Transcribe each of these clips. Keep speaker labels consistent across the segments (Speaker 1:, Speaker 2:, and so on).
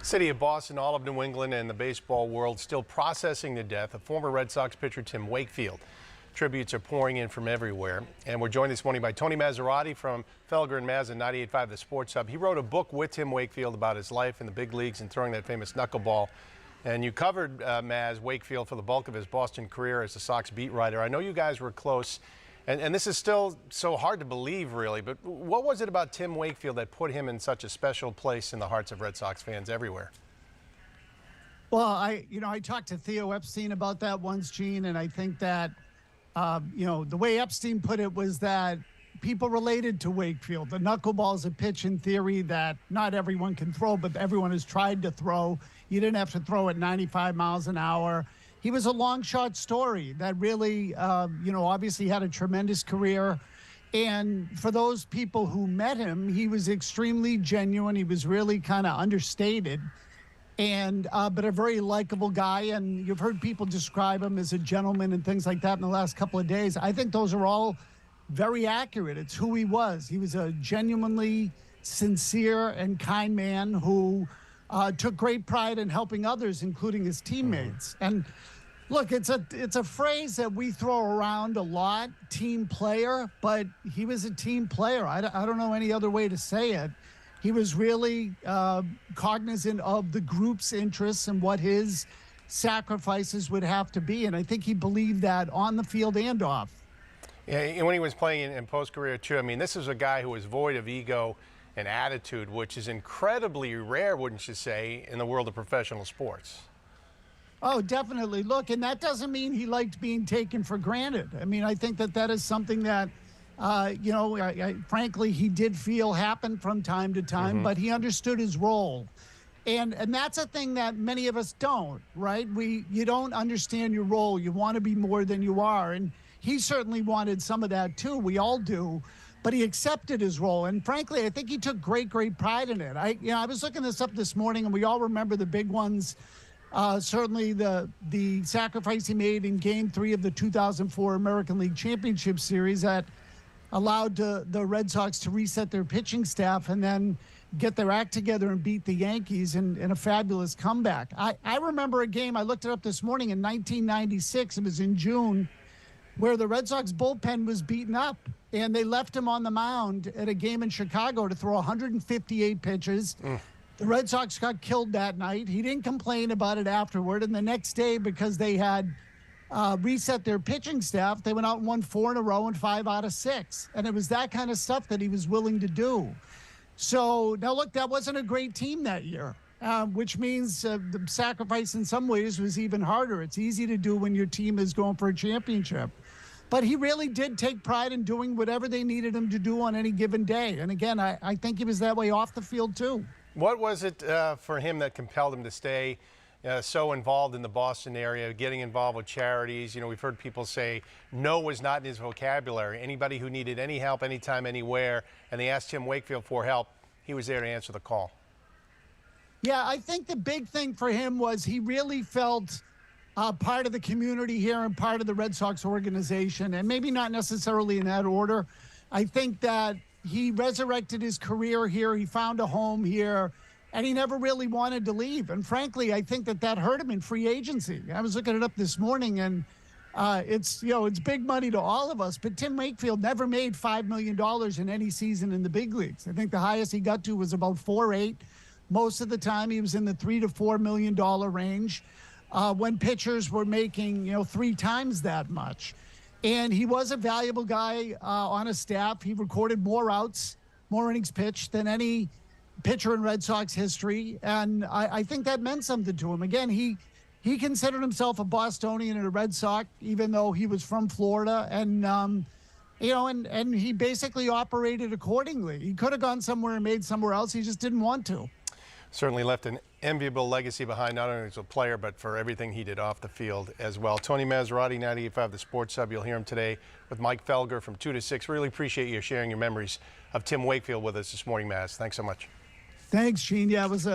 Speaker 1: City of Boston, all of New England, and the baseball world still processing the death of former Red Sox pitcher Tim Wakefield. Tributes are pouring in from everywhere. And we're joined this morning by Tony Maserati from Felger and Maz and 98.5 The Sports Hub. He wrote a book with Tim Wakefield about his life in the big leagues and throwing that famous knuckleball. And you covered Maz Wakefield for the bulk of his Boston career as a Sox beat writer. I know you guys were close. And this is still so hard to believe, really, but what was it about Tim Wakefield that put him in such a special place in the hearts of Red Sox fans everywhere?
Speaker 2: Well, I talked to Theo Epstein about that once, Gene, and I think that, the way Epstein put it was that people related to Wakefield. The knuckleball is a pitch in theory that not everyone can throw, but everyone has tried to throw. You didn't have to throw at 95 miles an hour. He was a long shot story that really, obviously had a tremendous career. And for those people who met him, he was extremely genuine. He was really kind of understated, and but a very likable guy. And you've heard people describe him as a gentleman and things like that in the last couple of days. I think those are all very accurate. It's who he was. He was a genuinely sincere and kind man who took great pride in helping others, including his teammates. And look, it's a phrase that we throw around a lot, team player, but he was a team player. I don't know any other way to say it. He was really cognizant of the group's interests and what his sacrifices would have to be. And I think he believed that on the field and off.
Speaker 1: Yeah, and when he was playing in post-career too, I mean, this is a guy who was void of ego and attitude, which is incredibly rare, wouldn't you say, in the world of professional sports?
Speaker 2: Oh, definitely. Look, and that doesn't mean he liked being taken for granted. I mean, I think that is something that, frankly, he did feel happen from time to time, but he understood his role. And that's a thing that many of us don't, right? You don't understand your role. You want to be more than you are. And he certainly wanted some of that too. We all do. But he accepted his role. And frankly, I think he took great pride in it. I was looking this up this morning, and we all remember the big ones. Certainly the sacrifice he made in Game 3 of the 2004 American League Championship Series that allowed the Red Sox to reset their pitching staff and then get their act together and beat the Yankees in a fabulous comeback. I remember a game, I looked it up this morning, in 1996, it was in June, where the Red Sox bullpen was beaten up, and they left him on the mound at a game in Chicago to throw 158 pitches. The Red Sox got killed that night. He didn't complain about it afterward. And the next day, because they had reset their pitching staff, they went out and won 4 in a row and 5 out of 6. And it was that kind of stuff that he was willing to do. So now look, that wasn't a great team that year, which means the sacrifice in some ways was even harder. It's easy to do when your team is going for a championship. But he really did take pride in doing whatever they needed him to do on any given day. And again, I think he was that way off the field too.
Speaker 1: What was it for him that compelled him to stay so involved in the Boston area, getting involved with charities? You know, we've heard people say no was not in his vocabulary. Anybody who needed any help, anytime, anywhere, and they asked Tim Wakefield for help, he was there to answer the call.
Speaker 2: Yeah, I think the big thing for him was he really felt part of the community here and part of the Red Sox organization, and maybe not necessarily in that order. I think that he resurrected his career here. He found a home here, and he never really wanted to leave. And frankly, I think that hurt him in free agency. I was looking it up this morning, and it's big money to all of us. But Tim Wakefield never made $5 million in any season in the big leagues. I think the highest he got to was about 4.8. Most of the time, he was in the $3 to $4 million range when pitchers were making 3 times that much. And he was a valuable guy on a staff. He recorded more outs, more innings pitched than any pitcher in Red Sox history. And I think that meant something to him. Again, he considered himself a Bostonian and a Red Sox, even though he was from Florida. And, and he basically operated accordingly. He could have gone somewhere and made somewhere else. He just didn't want to.
Speaker 1: Certainly left an enviable legacy behind, not only as a player, but for everything he did off the field as well. Tony Maserati, 98.5 The Sports Hub. You'll hear him today with Mike Felger from 2 to 6. Really appreciate you sharing your memories of Tim Wakefield with us this morning, Maz. Thanks so much.
Speaker 2: Thanks, Gene. Yeah, it was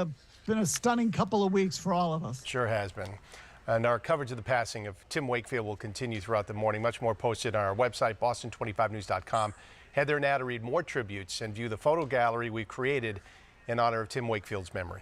Speaker 2: been a stunning couple of weeks for all of us.
Speaker 1: Sure has been. And our coverage of the passing of Tim Wakefield will continue throughout the morning. Much more posted on our website, boston25news.com. Head there now to read more tributes and view the photo gallery we created in honor of Tim Wakefield's memory.